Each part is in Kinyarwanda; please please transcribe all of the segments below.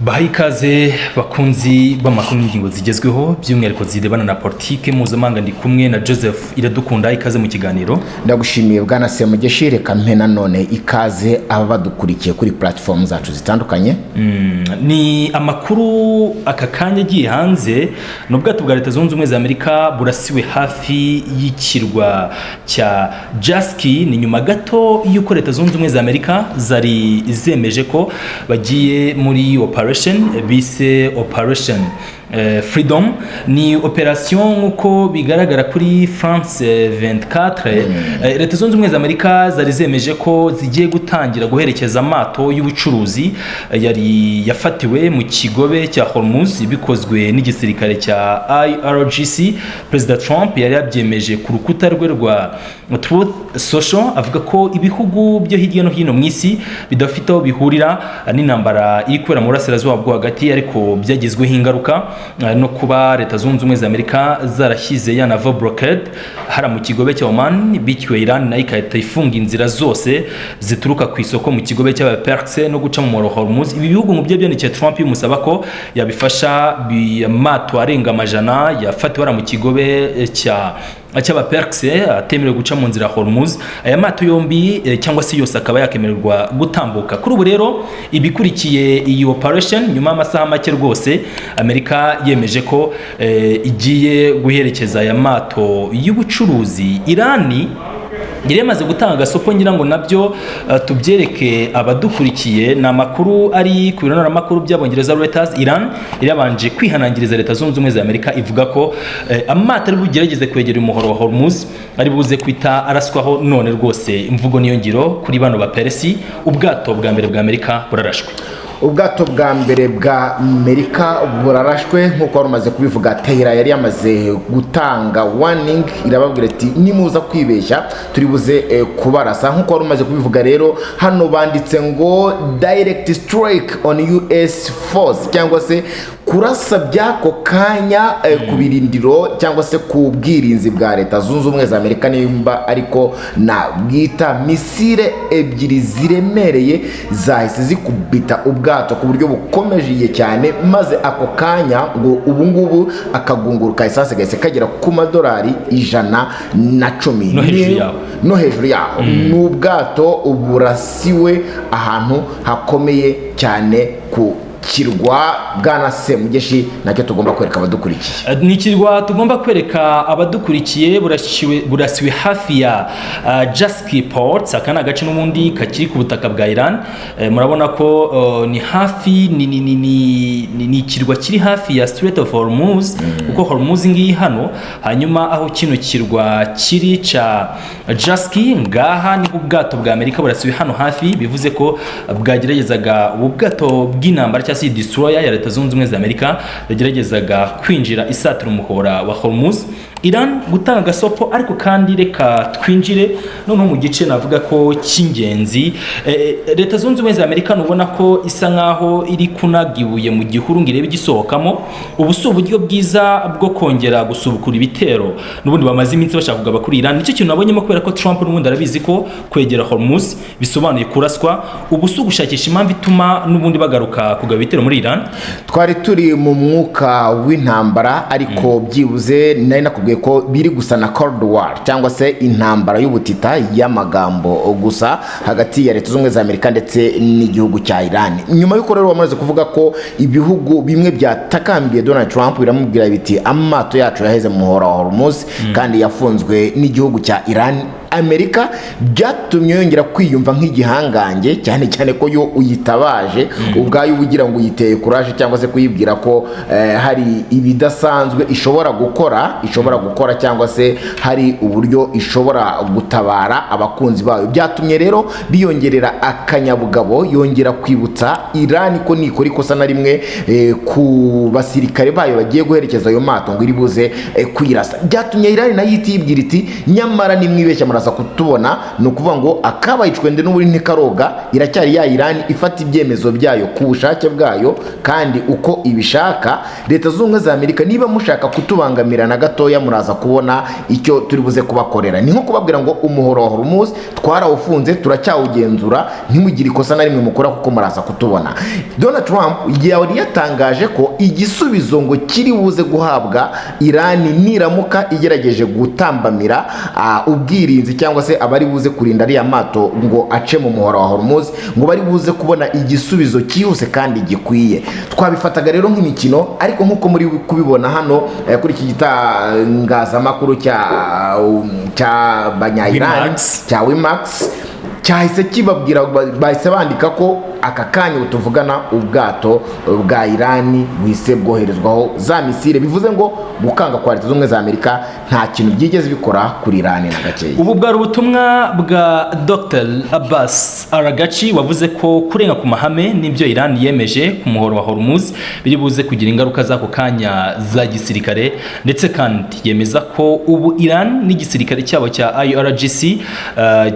Baha ikaze bakunzi b'amakuru n'ingingo zigezweho by'umwihariko zirebana na politike mpuzamahanga. Ndi kumwe na Joseph Iradukunda. Ikaze mu kiganiro. Ndagushimiye bwana Semugeshi, reka mpe nanone ikaze aba badukurikiye kuri platform zacu zitandukanye. Ni amakuru aka kanya agiye hanze. N'ubwato bwa Leta Zunze Ubumwe za Amerika burasiwe hafi y'ikirwa cya Jaski. Ni nyuma gato y'uko Leta Zunze Ubumwe za Amerika zari zemeje ko bagiye muri operation bise Operation Freedom. Ni operation nk'uko bigaragara kuri France 24. Leta Zunze Ubumwe za Amerika zari zemeje ko zigiye gutangira guherekeza amato y'ubucuruzi yari yafatiwe mu kigobe cya Hormuz bikozwe n'igisirikare cya IRGC. President Trump yari yabyemeje ku rukuta rwe rwa Truth Social, avuga ko ibihugu byo hirya no hino mu isi bidafite aho bihurira n'intambara iri kubera mu burasirazuba bwo hagati, ariko byagizweho ingaruka no kuba Leta Zunze Ubumwe za Amerika zarashyize ya naval blockade hara mu kigobe cya Oman, bityo Iran nayo ikahita ifunga inzira zose zituruka ku isoko mu kigobe cya Perse no guca mu moro Hormuz. Ibi bihugu mu byo byandikiye Trump bimusaba ko yabifasha amato arenga amajana yafatiwe hara mu kigobe cy'aba Perse atemerewe guca mu nzira Hormuz. Aya mato yombi cyangwa se yose akaba yakemererwa gutambuka. Kuri ubu rero ibikurikiye iyi operation, nyuma y'amasaha make rwose Amerika yemeje ko igiye guherekeza aya mato y'ubucuruzi. Irani yari yamaze gutanga agasopo, ngira ngo nabyo tubyereke abadukurikiye. Ni amakuru ari ku bironoramakuru by'Abongereza Reuters. Iran yari yabanje kwihanangiriza Leta Zunze Ubumwe za Amerika, ivuga ko amato ari bugerageze kwegera umuhoro wa Hormuz ari buze kwita araswaho. None rwose imvugo niyo ngiro kuri bano ba Persi. Ubwato bwa mbere bwa Amerika burarashwe. Ubwato bwa mbere bwa Amerika burarashwe nk'uko wari umaze kubivuga. Tehran yari yamaze gutanga warning, irababwira ati nimuza kwibeshya turi buze kubarasa. Nk'uko wari umaze kubivuga rero, hano banditse ngo direct strike on US force, cyangwa se kurasa byako kanya ku birindiro cyangwa se ku bwirinzi bwa Leta Zunze Ubumwe za Amerika, nimba ariko na bwita misile ebyiri ziremereye zahise zikubita ubwato ku buryo bukomeje cyane, maze ako kanya ngo ubu ngubu akagunguruka esanse gahise kagera ku madolari $110 no hejuru yaho. N'ubwato burasiwe ahantu hakomeye cyane ku kirwa bwana Semugeshi, nacyo tugomba kwereka abadukurikiye. Ni kirwa tugomba kwereka abadukurikiye. Burasiwe hafi ya Jaski Port. Aka ni agace n'ubundi kakiri ku butaka bwa Iran. Murabona ko ni hafi ni kirwa kiri hafi ya Strait of Hormuz, kuko Hormuz ngiyi hano. Hanyuma aho kino kirwa kiri ca Jaski, ngaha ni ubwato bwa Amerika burasiwe hano hafi. Bivuze ko bwageragezaga ubwato bw'intambara cyangwa se destroyer ya Leta Zunze Ubumwe za Amerika yageragezaga kwinjira isatira umuhora wa Hormuz. Iran gutanga gasopo, ariko kandi reka twinjire noneho mu gice navuga ko cy'ingenzi. Leta Zunze Ubumwe za Amerika nubona ko isa nkaho iri kunagibuye mu gihuru ngirebe gisohokamo. Ubu si uburyo bwiza bwo kongera gusubukura ibitero n'ubundi bamaze iminsi bashaka kuri Iran. Nicyo kintu nabonyemo, kubera ko Trump n'ubundi arabizi ko kwegera Hormuz bisobanuye kuraswa. Ubu si ugushakisha impamvu ituma n'ubundi bagaruka kugaba ibitero muri Iran. Twari turi mu mwuka w'intambara, ariko byibuze nari nakubwiye ko biri gusa na Cold War, cyangwa se intambara y'ubutita y'amagambo gusa hagati ya Leta Zunze Ubumwe za Amerika ndetse n'igihugu cya Iran. Nyuma y'uko rero wamaze kuvuga ko ibihugu bimwe byatakambiye Donald Trump, biramubwira biti amato yacu yaheze mu muhora wa Hormuz kandi yafunzwe n'igihugu cya Iran, Amerika byatumye yongera kwiyumva nk'igihangange, cyane cyane ko yo uyitabaje ubwayo ugira ngo uyiteye courage, cyangwa se kuyibwira ko hari ibidasanzwe ishobora gukora cyangwa se hari uburyo ishobora gutabara abakunzi bayo. Byatumye rero biyongerera akanyabugabo, yongera kwibutsa Iran ko nikora ikosa na rimwe ku basirikare bayo bagiye guherekeza ayo mato ngo iri buze kwirasa. Byatumye Iran nayo itibwira iti nyamara nimwibeshya muraza kutubona ni ukuvuga ngo akabaye icwende n'uburi ntikaroga, iracyari ya Irani ifata ibyemezo byayo ku bushake bwayo kandi uko ibishaka. Leta zunze ubumwe za Amerika niba mushaka kutubangamira na gatoya muraza kubona icyo turi buze kubakorera. Ni nko kubabwira ngo umuhoro wa Hormuz twarawufunze turacyawugenzura, ntimugire ikosa na rimwe mukora kuko muraza kutubona. Donald Trump yari yatangaje ko igisubizo ngo kiri buze guhabwa Irani niramuka igerageje gutambamira ubwirinzi cyangwa se abari buze kurinda ariya mato ngo ace mu muhoro wa Hormuz, ngo bari buze kubona igisubizo cyihuse kandi gikwiye. Twabifataga rero nk'imikino, ariko nk'uko muri kubibona hano kuri iki gitangazamakuru cya Banya-Iran cya Wimax cyahise kibabwira, bahise bandika ko aka kanya tuvugana ubwato bwa Irani buhise bwoherezwaho za misile, bivuze ngo gukanga kwa Leta z'Ubumwe za Amerika nta kintu byigeze bikora kuri Irani na gakeya. Ubu bwari ubutumwa bwa Dr. Abbas Araghchi wavuze ko kurenga ku mahame n'ibyo Irani yemeje ku muhoro wa Hormuz biri buze kugira ingaruka z'ako kanya za gisirikare, ndetse kandi yemeza ko ubu Iran n'igisirikare cyabo cya IRGC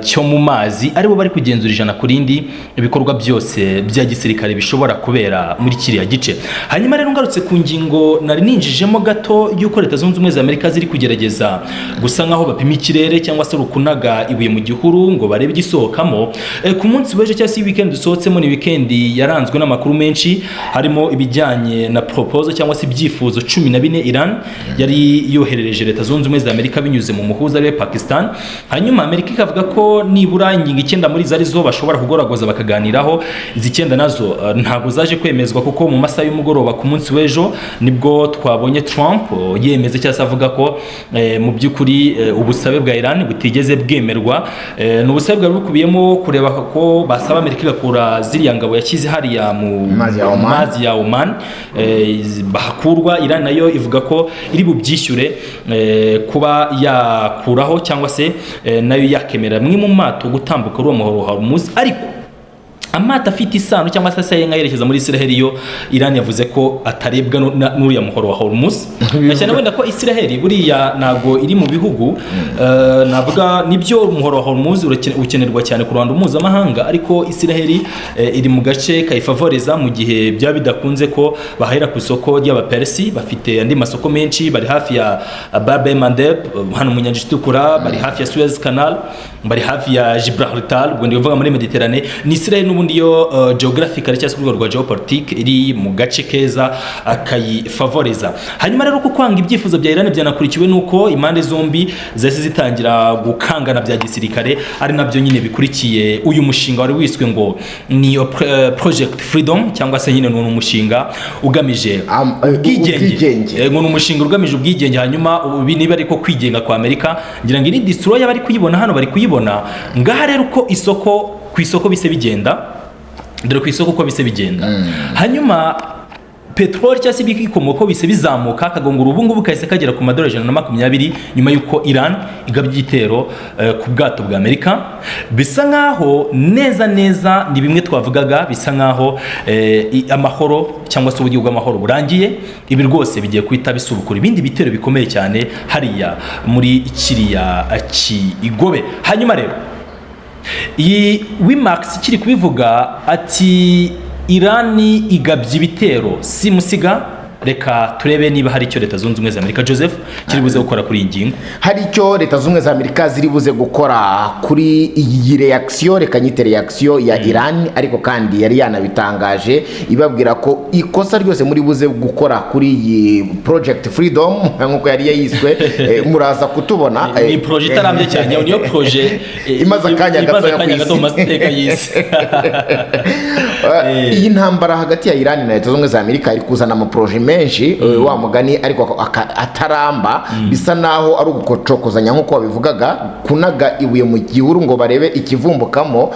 cyo mu mazi aribo bari kugenzura ijana ku rindi ibikorwa byose bya gisirikare bishobora kubera muri kiriya gice. Hanyuma rero ngarutse ku ngingo nari ninjijemo gato y'uko Leta zunze ubumwe za Amerika ziri kugerageza gusa nkaho bapima ikirere cyangwa se rukunaga ibuye mu gihuru ngo barebe igisohokamo. Ku munsi w'ejo cyangwa se weekend dusohotsemo ni weekend yaranzwe n'amakuru menshi, harimo ibijyanye na proposal cyangwa se ibyifuzo 14 Iran yari yoherereje Leta zunze ubumwe za Amerika binyuze mu muhuza wa Pakistan. Hanyuma Amerika ikavuga ko nibura ingingo 9 muri zari zo bashobora kugoragoza bakaganiraho. Izi 9 nazo ntago zaje kwemezwa kuko mu masaha y'umugoroba ku munsi w'ejo nibwo twabonye Trump yemeze cyangwa avuga ko mu by'ukuri ubusabe bwa Iran butigeze bwemerwa. N'ubusabe bwa bukubiyemo kureba ko basaba Amerika igakura ziriya ngabo yakize hariya mu mazi ya Oman bahakurwa. Iran nayo ivuga ko iri bubyishyure kuba yakuraho cyangwa se nayo yakemera mwe mu mato gutambuka ruwo muhoro wa Hormuz. Ariko amata afite isano cyangwa se asayenga yerekeza muri Israel yo Iran yavuze ko atarebwa n'uriya muhoro wa Hormuz. Cyane wenda ko Israel buriya nago iri mu bihugu navuga nibyo umuhoro wa Hormuz ukenerwa cyane ku Rwanda mpuzamahanga, ariko Israel iri mu gace kayifavoreza mu gihe bya bidakunze ko bahera ku isoko ry'abapersi. Bafite andi masoko menshi, bari hafi ya Bab el Mandeb hano mu nyanja itukura, bari hafi ya Suez Canal, bari hafi ya Gibraltar ubwo ndivuga muri Mediterane. Ni Israel n'ubundi yo geographical cyangwa se ku rwego rwa geopolitique iri mu gace keza akayifavoreza. Hanyuma rero kuko kwanga ibyifuzo bya Iran byanakurikiwe nuko impande zombi zese zitangira gukangana bya gisirikare, ari nabyo nyine bikurikiye uyu mushinga wari wiswe ngo ni Project Freedom cyangwa se nyine n'umushinga ugamije ubwigenge. Ngo n'umushinga ugamije ubwigenge. Hanyuma ubi niba ariko kwigenga kwa Amerika ngira ngo ni destroyer bari kuyibona hano, bari kuyibona ngaha rero uko ku isoko bise bigenda, dore ku isoko uko bise bigenda. Hanyuma petrol cyangwa se ibikomoka bise bizamuka kagongura ubu ngubu kahise kagera ku madolari 120 nyuma yuko Iran igabye igitero ku bwato bwa Amerika. Bisa nkaho neza ni bimwe twavugaga, bisa nkaho amahoro cyangwa se ubugiye bw'amahoro burangiye. Ibi rwose bigiye kwita bisubukura ibindi bitero bikomeye cyane hariya muri kiriya Kigobe. Hanyuma rero iyi Wimax kiri kubivuga ati Irani igabye ibitero simusiga. Reka turebe niba hari icyo Leta zunze ubumwe za Amerika Joseph kiri buze gukora kuri iyi ngingo. Hari icyo Leta zunze ubumwe za Amerika ziri buze gukora kuri iyi reaction, reka nyite reaction ya Iran, ariko kandi yari yanabitangaje ibabwira ko ikosa ryose muri buze gukora kuri iyi Project Freedom nkuko yari yiswe muraza kutubona. Ni project arambye cyane, niyo project imaze akanya gato maziteka yise. Iyi ntambara hagati ya Iran na Leta zunze ubumwe za Amerika iri kuzana ama projet menshi wa mugani ariko ataramba. Bisa naho ari ugukocokozanya nkuko babivugaga, kunaga ibuye mu gihuru ngo barebe ikivumbukamo.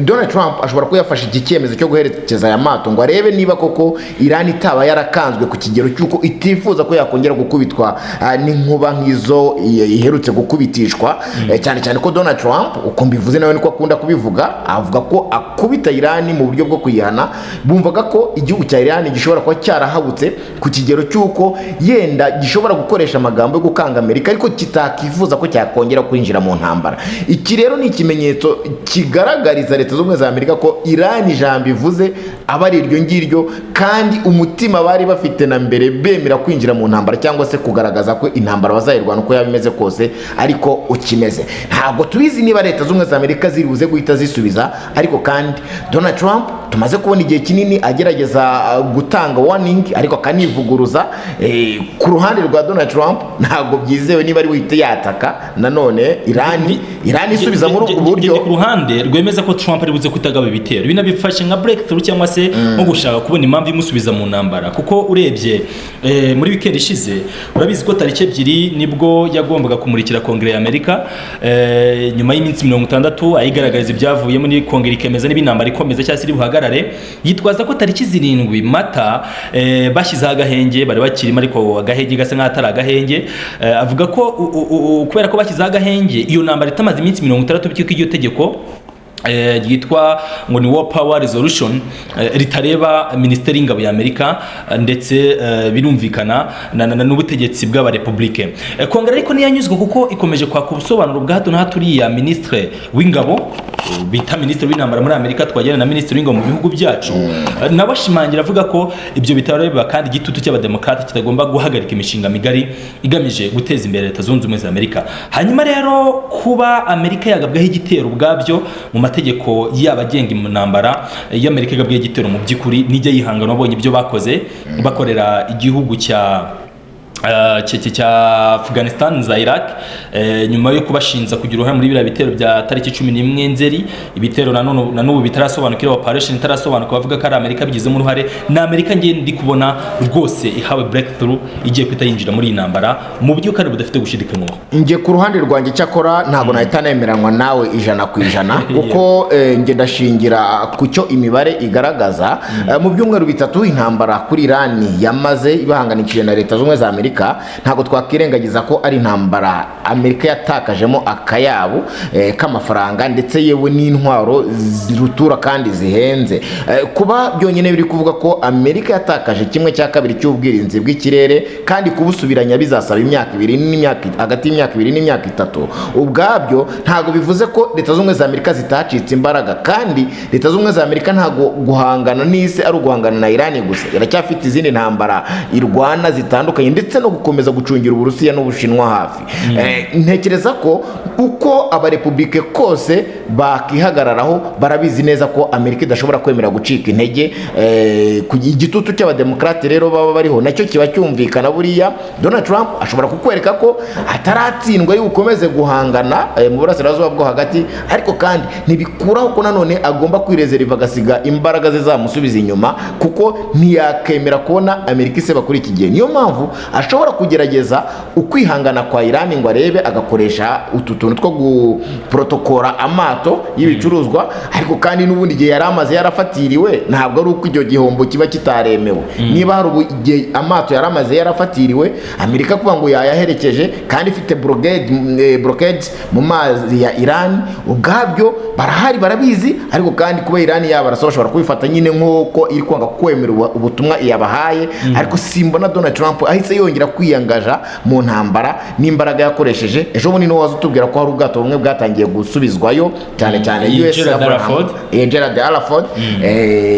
Donald Trump ashobora kuyafasha iki cyemezo cyo guherekeza aya mato ngo arebe niba koko Iran itaba yarakanzwe ku kigero cyuko itifuza ko yakongera gukubitwa n'inkuba nk'izo iherutse gukubitishwa. Cyane cyane ko Donald Trump uko mbivuze nawe niko akunda kubivuga, avuga ko akubita Iran mu buryo uburyo bwo kuyihana, bumvaga ko igihugu cya Iran gishobora kuba cyarahabutse ku kigero cy'uko yenda gishobora gukoresha amagambo yo gukanga Amerika ariko kitakifuza ko cyakongera kwinjira mu ntambara. Iki rero ni ikimenyetso kigaragariza leta z'ubumwe za Amerika ko Iran ijambo ivuze aba ari iryo ngiryo, kandi umutima bari bafite na mbere bemera kwinjira mu ntambara cyangwa se kugaragaza ko intambara bazayirwana uko yaba imeze kose ariko ukimeze. Ntabwo tubizi niba leta z'ubumwe za Amerika ziribuze guhita zisubiza, ariko kandi Donald Trump tumaze kubona igihe kinini agerageza gutanga warning ariko akanivuguruza. Ku ruhande rwa Donald Trump ntabwo byizewe niba ari buhite yataka nanone Iran isubiza muri ubwo buryo. Ku ruhande rwemeza ko Trump ari buze kutagaba ibitero, binabifashe nka breakthrough cyangwa se nko gushaka kubona impamvu imusubiza mu ntambara, kuko urebye muri weekend ishize urabizi ko tariki 2 nibwo yagombaga kumurikira Kongere ya Amerika nyuma y'iminsi 60 ayigaragariza ibyavuye muri Kongere ikemeza n'ibinambara ikomeza cyangwa se iri buhagarare. Yitwaza ko tariki 7 Mata bashyizeho agahenge, bari bakirimo ariko agahenge gasa nk'atari agahenge. Avuga ko kubera ko bashyizeho agahenge iyo ntambara itamaze iminsi 60 by'uko iryo tegeko ryitwa ngo ni War Power Resolution ritareba Minisiteri y'Ingabo ya Amerika ndetse birumvikana n'ubutegetsi bw'aba Republike. Kongere ariko ntiyanyuzwe kuko ikomeje kwaka ubusobanuro bwa hato na hato uriya Ministre w'Ingabo bita Ministre w'Intambara muri Amerika twagirana na Ministre w'Ingabo mu bihugu byacu, nabashimangira avuga ko ibyo bitareba kandi igitutu cy'abademokrate kitagomba guhagarika imishinga migari igamije guteza imbere leta zunze ubumwe za Amerika. Hanyuma rero kuba Amerika yagabwaho igitero ubwabyo mu mategeko y'abagenga intambara y'Amerika igabwaho igitero mu by'ukuri nijya yihangana wabonye ibyo bakoze bakorera igihugu cya Afghanistan za Iraq nyuma yo kubashinza kugira uruhare muri biriya bitero bya tariki 11 Nzeri, ibitero nanubu bitarasobanukira operation itarasobanuka bavuga ko ari Amerika bigizemo uruhare. Na Amerika ngiye ndi kubona rwose ihawe breakthrough igiye kwita yinjira muri intambara mu buryo kandi budafite gushidikanywa. Nge ku ruhande rwanjye cyakora ntabwo nahita nemeranywa nawe 100% kuko nge ndashingira ku cyo imibare igaragaza. Mu byumweru bitatu intambara kuri Iran yamaze ibahanganishije na leta z'ubumwe za Amerika, ntabwo twakirengagiza ko ari intambara Amerika yatakajemo akayabo k'amafaranga ndetse yewe n'intwaro zirutura kandi zihenze. Kuba byonyine biri kuvuga ko Amerika yatakaje 1/2 cy'ubwirinzi bw'ikirere kandi kubusubiranya bizasaba imyaka 2 hagati y'imyaka 2 n'imyaka 3, ubwabyo ntabwo bivuze ko leta z'ubumwe za Amerika zitacitse imbaraga, kandi leta z'ubumwe za Amerika ntabwo guhangana n'isi ari uguhangana na Iran gusa, iracyafite izindi ntambara irwana zitandukanye ndetse no gukomeza gucungira Uburusiya n'Ubushinwa hafi. Ntekereza ko uko abarepublike kose bakihagararaho barabizi neza ko Amerika idashobora kwemera gucika intege. Ku igitutu cy'abademokrate rero baba bariho nacyo kiba cyumvikana. Buriya Donald Trump ashobora kukwereka ko ataratsindwa ari ukomeze guhangana mu burasirazuba bwo hagati, ariko kandi ntibikuraho ko nanone agomba kwirezeriva agasiga imbaraga ze zamusubiza inyuma, kuko ntiyakemera kubona Amerika iseba kuri iki gihe. Niyo mpamvu ashobora kugerageza ukwihangana kwa Iran ngo arebe agakoresha utu tuntu two guprotokora amato y'ibicuruzwa, ariko kandi n'ubundi gihe yaramaze yarafatiriwe ntabwo ari uko icyo gihombo kiba kitaremewe. Niba hari igihe amato yaramaze yarafatiriwe, Amerika kuvuga ngo yayaherekeje kandi ifite blockade mu mazi ya Iran, ubwabyo barahari barabizi, ariko kandi kuba Iran yabarasa bashobora kubifata nyine nk'uko iri kwanga kwemera ubutumwa yabahaye. Ariko simbona Donald Trump ahise yongera kwiyangaja mu ntambara n'imbaraga yakoresheje. Ejo bundi no wazutubwira ko hari ubwato bumwe bwatangiye gusubizwayo cyane US Gerald Alford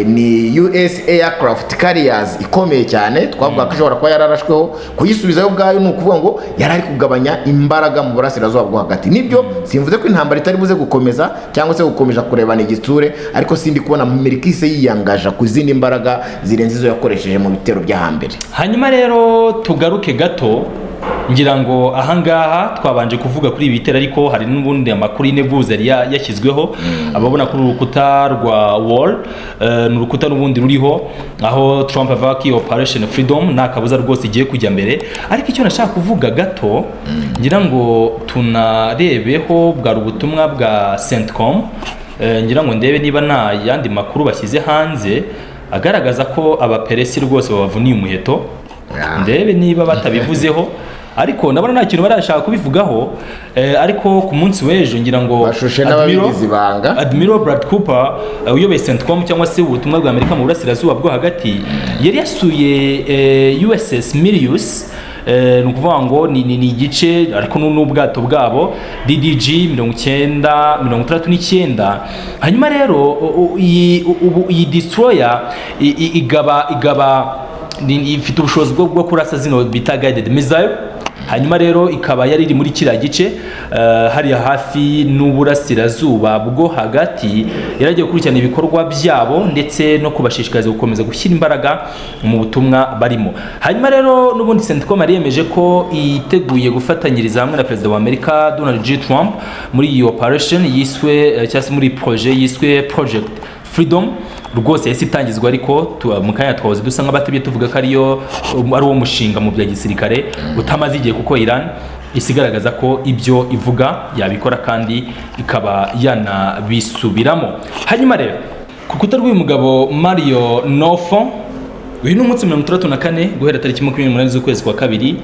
ni US Aircraft Carriers ikomeye cyane, twavuga ko ishobora kuba yararashweho. Kuyisubizayo ubwayo ni ukuvuga ngo yari ari kugabanya imbaraga mu burasirazuba bwo hagati. Nibyo simvuze ko intambara itari buze gukomeza cyangwa se gukomeje kurebana igitsure, ariko sindi kubona Amerika ise yiyangaja ku zindi imbaraga zirenze izo yakoresheje mu bitero by'ahambere. Hanyuma rero tugaruke gato, ngira ngo ahangaha twabanje kuvuga kuri ibi bitero, ariko hari n'ubundi amakuru y'Inevuze yashyizweho ababona kuri urukuta rwa Wall. Ni urukuta n'ubundi ruriho aho Trump avuga ko Operation Freedom nakabuza rwose igiye kujya mbere. Ariko icyo nashaka kuvuga gato ngira ngo tunarebeho bwa ubutumwa bwa CENTCOM, ngira ngo ndebe niba nta yandi makuru bashyize hanze agaragaza ko abaperesi rwose babavuniye umuheto, ndebe niba batabivuzeho. ariko ndabona nta kintu barashaka kubivugaho, ariko ku munsi w'ejo ngira ngo bashushe n'ababigize ibanga Admiral Brad Cooper uyoboye CENTCOM cyangwa se ubutumwa bwa Amerika mu burasirazuba bwo hagati yari yasuye USS Mirius, ni ukuvuga ngo ni igice ariko n'ubwato bwabo DDG 969. hanyuma rero iyi destroyer igaba ifite ubushobozi bwo kurasa zino bita guided missile. hanyuma rero ikaba yari iri muri kiriya gice hariya hafi n'uburasirazuba bwo hagati, yaragiye gukurikirana ibikorwa byabo ndetse no kubashishikariza gukomeza gushyira imbaraga mu butumwa barimo. hanyuma rero n'ubundi CENTCOM yemeje ko iteguye gufatanyiriza hamwe na perezida wa Amerika Donald J. Trump muri iyi operation yiswe cyangwa se muri projet yiswe Project Freedom. rwose yahise itangizwa, ariko mu kanya twahoze dusa nk'abatubye tuvuga ko ari uwo mushinga mu bya gisirikare utamaze igihe, kuko Iran isigaragaza ko ibyo ivuga yabikora kandi ikaba yanabisubiramo. hanyuma rero ku rukuta rw'uyu mugabo Mario Nofo, uyu ni umunsi 64 guhera tariki 28 z'ukwezi kwa kabiri,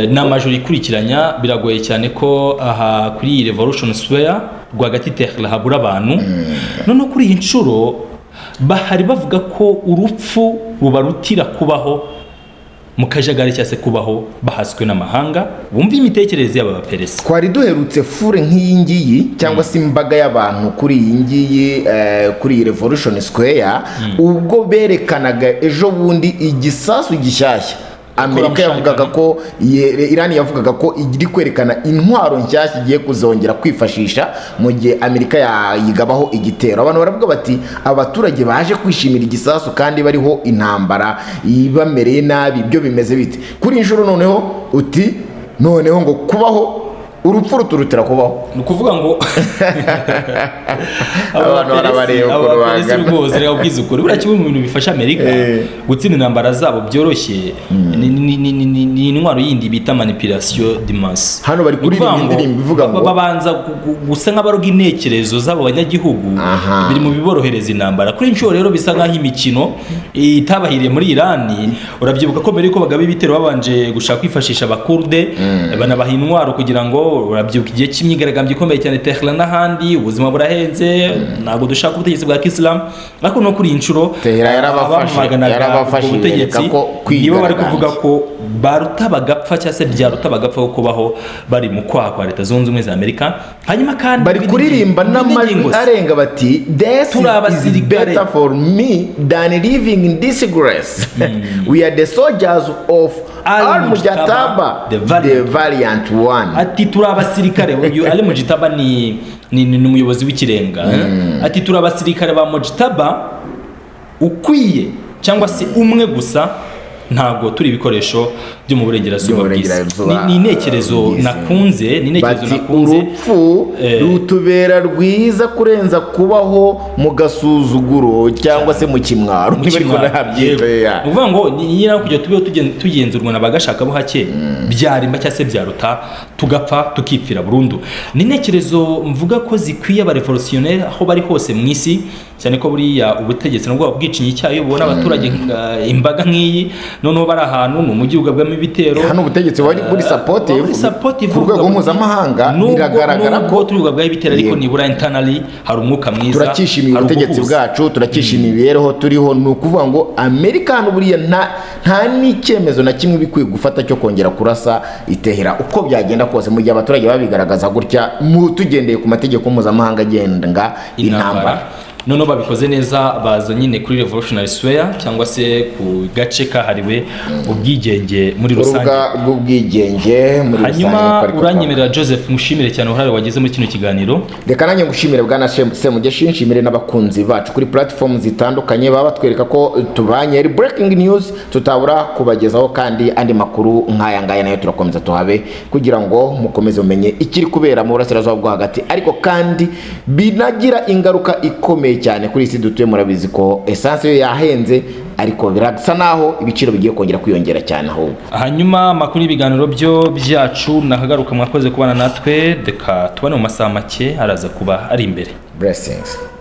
ni amajoro ikurikiranya. biragoye cyane ko aha kuri iyi Revolution Square rwagati Tehran habura abantu. noneho kuri iyi nshuro bahari bavuga ko urupfu rubarutira kubaho mu kajagari cyase kubaho bahaswe n'amahanga. bumva imitekerereze y'aba baperesi. twari duherutse fure nk'iyi ngiyi cyangwa se imbaga y'abantu kuri iyi ngiyi kuri iyi Revolution Square, ubwo berekanaga ejo bundi igisasu gishyashya. Amerika yavugaga ko Iran yavugaga ko iri kwerekana intwaro nshyashya igiye kuzongera kwifashisha mu gihe Amerika yayigabaho igitero. abantu baravuga bati abaturage baje kwishimira igisasu kandi bariho intambara ibamereye nabi, ibyo bimeze bite? kuri inshuro noneho ngo kubaho urupfu ruturutira kubaho. ni ukuvuga ngo abantu barabareba ukuntu bangana rwose rero ubwiza ukuri. buriya kimwe mu bintu bifasha Amerika gutsinda intambara zabo byoroshye ni intwaro yindi bita manipulation de masse. hano bari kuririmba indirimbo ivuga ngo babanza gusa nk'abaroga intekerezo z'abo banyagihugu, biri mu biborohereza intambara. kuri inshuro rero bisa nk'aho imikino itabahiriye muri Iran. urabyibuka ko mbere yuko bagaba ibitero babanje gushaka kwifashisha abakurde, banabaha intwaro kugira ngo, urabyibuka igihe cy'imyigaragambyo ikomeye cyane Tehran n'ahandi, ubuzima burahenze, ntabwo dushaka ubutegetsi bwa Islam. ariko no kuri iyi nshuro yarabafashe ubutegetsi nibo bari kuvuga ko baruta bagapfa cyangwa se byaruta bagapfa ko kubaho bari mu kwaha kwa Leta Zunze Ubumwe za Amerika. hanyuma kandi bari kuririmba n'amajwi arenga bati death is better for me than living in disgrace. we are the soldiers of Al-Mujtaba, the valiant one. ati turi abasirikare. uyu Al-Mujtaba ni umuyobozi w'ikirenga. ati turi abasirikare ba Mujtaba ukwiye cyangwa se umwe gusa, ntabwo turi ibikoresho byo mu burengerazuba bw'isi. ni intekerezo nakunze, urupfu rutubera rwiza kurenza kubaho mu gasuzuguro cyangwa se mu kimwaro. uvuga ngo nyina kujya tubeho tugenzurwa na bagashaka bo hake byarimba cyangwa se byaruta tugapfa tukipfira burundu. ni intekerezo mvuga ko zikwiye aba revolutionnaire aho bari hose mu isi, cyane ko buriya ubutegetsi nabwo bwicinye icyayo bubona abaturage imbaga nk'iyi, noneho bari ahantu mu mujyi ugabwamo ibitero. hano ubutegetsi buri supportive ku rwego mpuzamahanga, biragaragara ko turi ugabwaho ibitero, ariko nibura internally hari umwuka mwiza. turacyishimiye ubutegetsi bwacu, turacyishimiye imibereho turiho. ni ukuvuga ngo Amerika hano buriya nta n'icyemezo na kimwe bikwiye gufata cyo kongera kurasa Tehran uko byagenda kose, mu gihe abaturage babigaragaza gutya tugendeye ku mategeko mpuzamahanga agenga intambara. noneho babikoze neza, baza nyine kuri Revolutionary Square cyangwa se ku gace kahariwe ubwigenge muri rusange. urubuga rw'ubwigenge muri rusange. hanyuma uranyemerera Joseph mushimire cyane uruhare wagize muri kino kiganiro. reka nanjye ngushimire bwana Semugeshi, nshimire n'abakunzi bacu kuri platform zitandukanye baba batwereka ko tubanye ari breaking news, tutabura kubagezaho kandi andi makuru nk'aya ngaya nayo turakomeza tuhabe kugira ngo mukomeze umenye ikiri kubera mu burasirazuba bwo hagati, ariko kandi binagira ingaruka ikomeye cyane kuri isi dutuye. murabizi ko essence yo yahenze, ariko birasa naho ibiciro bigiye kongera kwiyongera cyane ahubwo. hanyuma makuru y'ibiganiro byacu nakagaruka, mwakoze kubana natwe. reka tubane mu masaha make araza kuba ari imbere. Blessings.